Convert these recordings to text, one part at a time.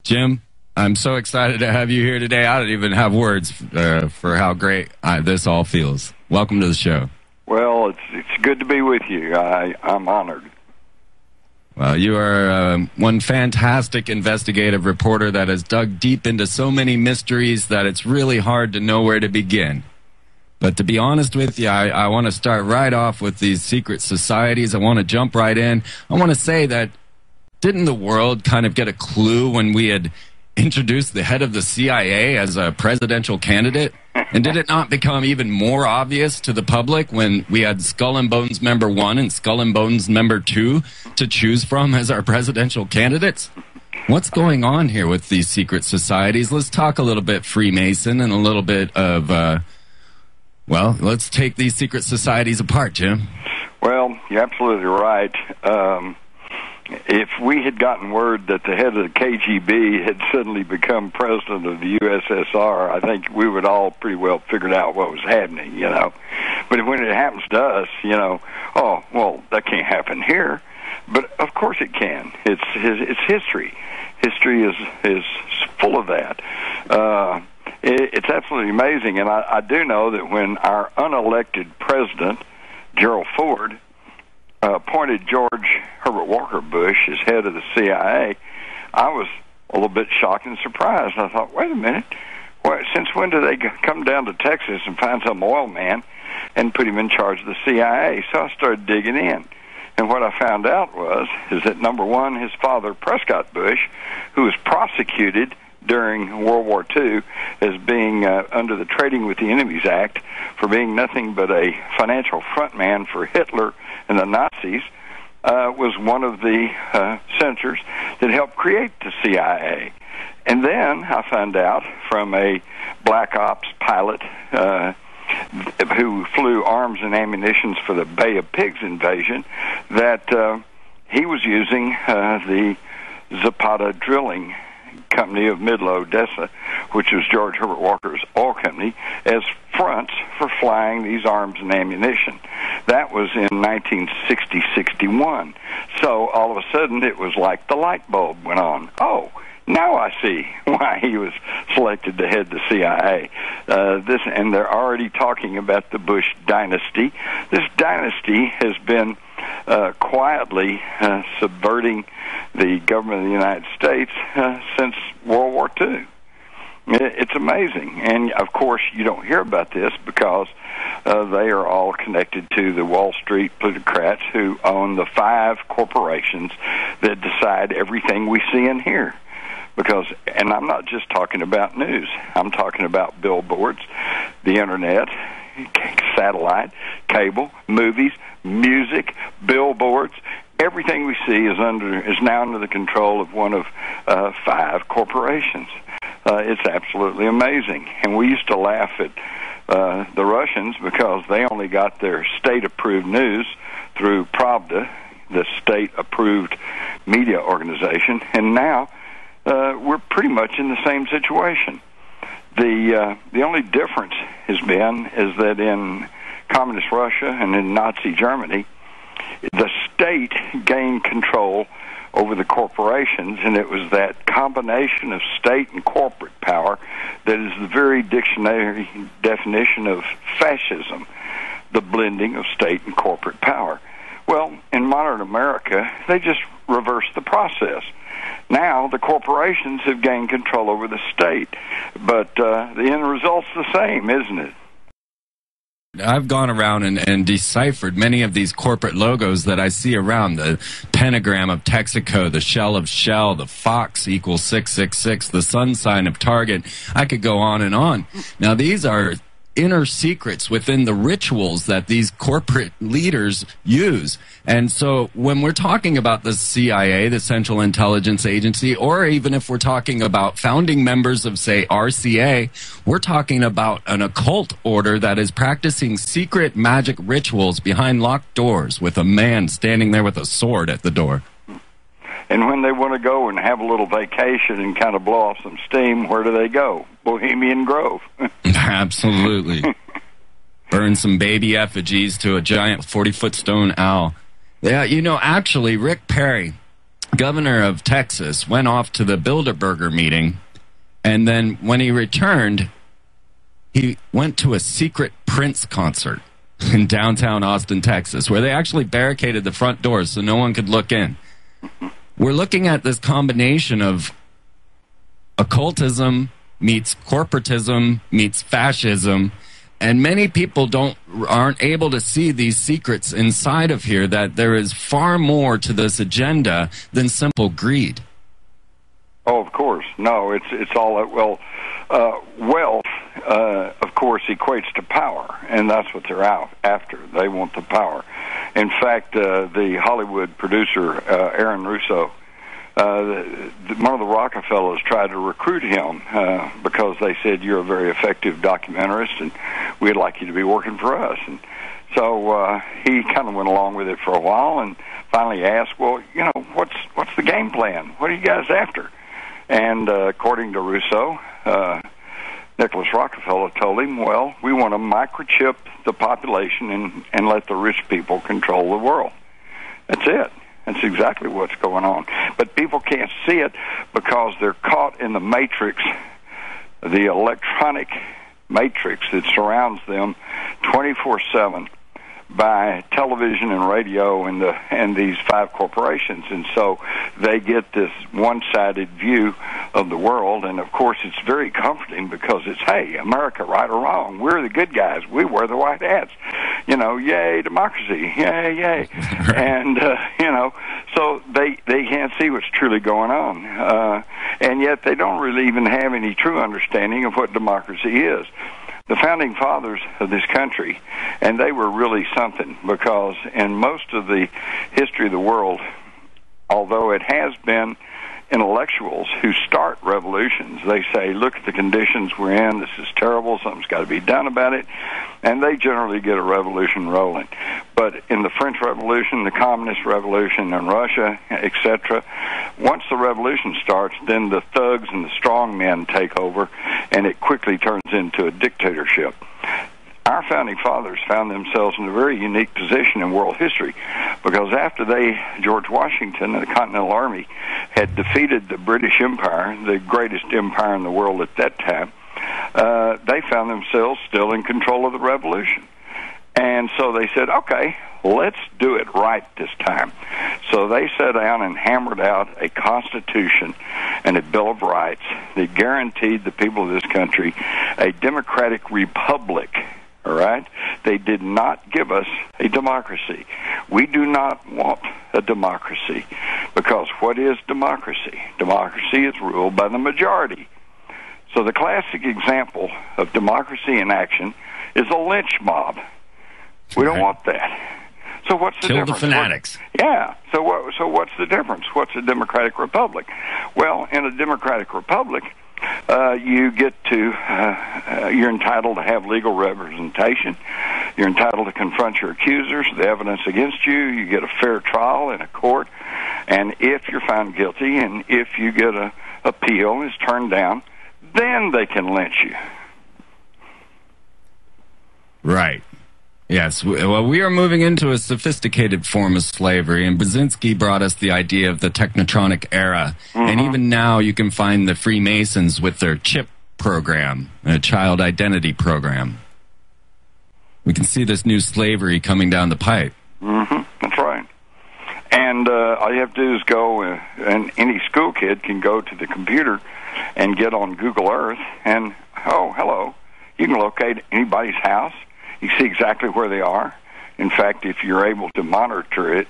Jim, I'm so excited to have you here today. I don't even have words for how great this all feels. Welcome to the show. Well, it's good to be with you. I'm honored. Well, you are one fantastic investigative reporter that has dug deep into so many mysteries that it's really hard to know where to begin. But to be honest with you, I want to start right off with these secret societies. I want to jump right in. I want to say that didn't the world kind of get a clue when we had introduced the head of the CIA as a presidential candidate? And did it not become even more obvious to the public when we had Skull and Bones member 1 and Skull and Bones member 2 to choose from as our presidential candidates? What's going on here with these secret societies? Let's talk a little bit Freemason and a little bit of, well, let's take these secret societies apart, Jim. Well, you're absolutely right. If we had gotten word that the head of the KGB had suddenly become president of the USSR, I think we would all pretty well figured out what was happening, you know. But when it happens to us, you know, oh, well, that can't happen here. But of course it can. It's history. History is full of that. It's absolutely amazing. And I do know that when our unelected president, Gerald Ford, appointed George Herbert Walker Bush as head of the CIA, I was a little bit shocked and surprised. I thought, wait a minute, since when do they come down to Texas and find some oil man and put him in charge of the CIA? So I started digging in. And what I found out is that, number one, his father, Prescott Bush, who was prosecuted during World War II as being under the Trading with the Enemies Act for being nothing but a financial frontman for Hitler and the Nazis, was one of the senators that helped create the CIA. And then I found out from a Black Ops pilot who flew arms and ammunition for the Bay of Pigs invasion that he was using the Zapata Drilling Company of Midland, Odessa, which was George Herbert Walker's oil company, as fronts for flying these arms and ammunition. That was in 1960-61. So all of a sudden it was like the light bulb went on. Oh, now I see why he was selected to head the CIA. And they're already talking about the Bush dynasty. This dynasty has been quietly subverting the government of the United States since World War II. It's amazing. And, of course, you don't hear about this because they are all connected to the Wall Street plutocrats who own the 5 corporations that decide everything we see and hear. And I'm not just talking about news. I'm talking about billboards, the Internet, satellite, cable, movies, music, billboards. Everything we see is now under the control of one of 5 corporations. It's absolutely amazing. And we used to laugh at the Russians because they only got their state-approved news through Pravda, the state-approved media organization. And now we're pretty much in the same situation. The only difference has been is that in Communist Russia and in Nazi Germany, the state gained control over the corporations, and it was that combination of state and corporate power that is the very dictionary definition of fascism, the blending of state and corporate power. Well, in modern America, they just reversed the process. Now the corporations have gained control over the state, but the end result's the same, isn't it? I've gone around and deciphered many of these corporate logos that I see around. The pentagram of Texaco, the shell of Shell, the fox equals 666, the sun sign of Target. I could go on and on. Now, these are inner secrets within the rituals that these corporate leaders use. And so when we're talking about the CIA, the Central Intelligence Agency, or even if we're talking about founding members of, say, RCA, we're talking about an occult order that is practicing secret magic rituals behind locked doors with a man standing there with a sword at the door. And when they want to go and have a little vacation and kind of blow off some steam, where do they go? Bohemian Grove. Absolutely. Burn some baby effigies to a giant 40-foot stone owl. Yeah, you know, actually, Rick Perry, governor of Texas went off to the Bilderberger meeting, and then when he returned, he went to a secret Prince concert in downtown Austin, Texas, where they actually barricaded the front doors so no one could look in. We're looking at this combination of occultism meets corporatism meets fascism, and many people aren't able to see these secrets inside of here, that there is far more to this agenda than simple greed. Oh, of course. No, it's all well. Wealth, of course, equates to power, and that's what they're out after. They want the power. In fact, the Hollywood producer Aaron Russo, one of the Rockefellers tried to recruit him because they said, you're a very effective documentarist, and we'd like you to be working for us. And so he kind of went along with it for a while, and finally asked, well, what's the game plan? What are you guys after? And according to Russo, Nicholas Rockefeller told him, well, we want to microchip the population and let the rich people control the world. That's it. That's exactly what's going on. But people can't see it because they're caught in the matrix, the electronic matrix that surrounds them 24/7 by television and radio and these five corporations. And so they get this one-sided view of the world, and of course it's very comforting because it's, hey, America, right or wrong, we're the good guys, we wear the white hats, yay democracy, yay. And so they can't see what's truly going on, and yet they don't really even have any true understanding of what democracy is. The founding fathers of this country, and they were really something, because in most of the history of the world, although it has been intellectuals who start revolutions, they say, look at the conditions we're in, this is terrible, something's got to be done about it, and they generally get a revolution rolling. But in the French Revolution, the Communist Revolution in Russia, etc., once the revolution starts, then the thugs and the strong men take over, and it quickly turns into a dictatorship. Our founding fathers found themselves in a very unique position in world history, because after George Washington and the Continental Army had defeated the British Empire, the greatest empire in the world at that time, they found themselves still in control of the revolution. And so they said, okay, let's do it right this time. So they sat down and hammered out a constitution and a Bill of Rights that guaranteed the people of this country a democratic republic. All right? They did not give us a democracy. We do not want a democracy, because what is democracy? Democracy is ruled by the majority. So the classic example of democracy in action is a lynch mob. We don't want that. So what's the difference? Kill the fanatics. So what's the difference? What's a democratic republic? Well, in a democratic republic, you get to, you're entitled to have legal representation. You're entitled to confront your accusers, the evidence against you. You get a fair trial in a court. And if you're found guilty and if you get an appeal is turned down, then they can lynch you. Right. Yes, well, we are moving into a sophisticated form of slavery, and Brzezinski brought us the idea of the technotronic era. Mm-hmm. And even now you can find the Freemasons with their chip program, a child identity program. We can see this new slavery coming down the pipe. Mm-hmm. That's right. And all you have to do is go, and any school kid can go to the computer and get on Google Earth, and, oh, hello, you can locate anybody's house. You see exactly where they are. In fact, if you're able to monitor it,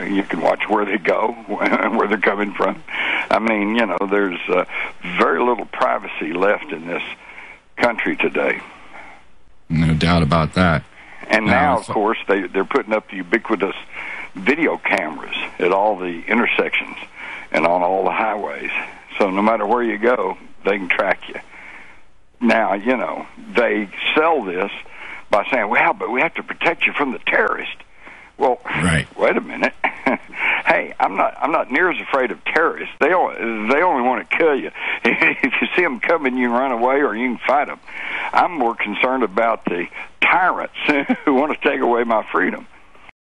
you can watch where they go, where they're coming from. I mean, there's very little privacy left in this country today. No doubt about that. And now, of course, they're putting up the ubiquitous video cameras at all the intersections and on all the highways. So no matter where you go, they can track you. Now, they sell this by saying, well, but we have to protect you from the terrorist. Well, right. Wait a minute. Hey, I'm not near as afraid of terrorists. They only want to kill you. If you see them coming, you can run away or you can fight them. I'm more concerned about the tyrants who want to take away my freedom.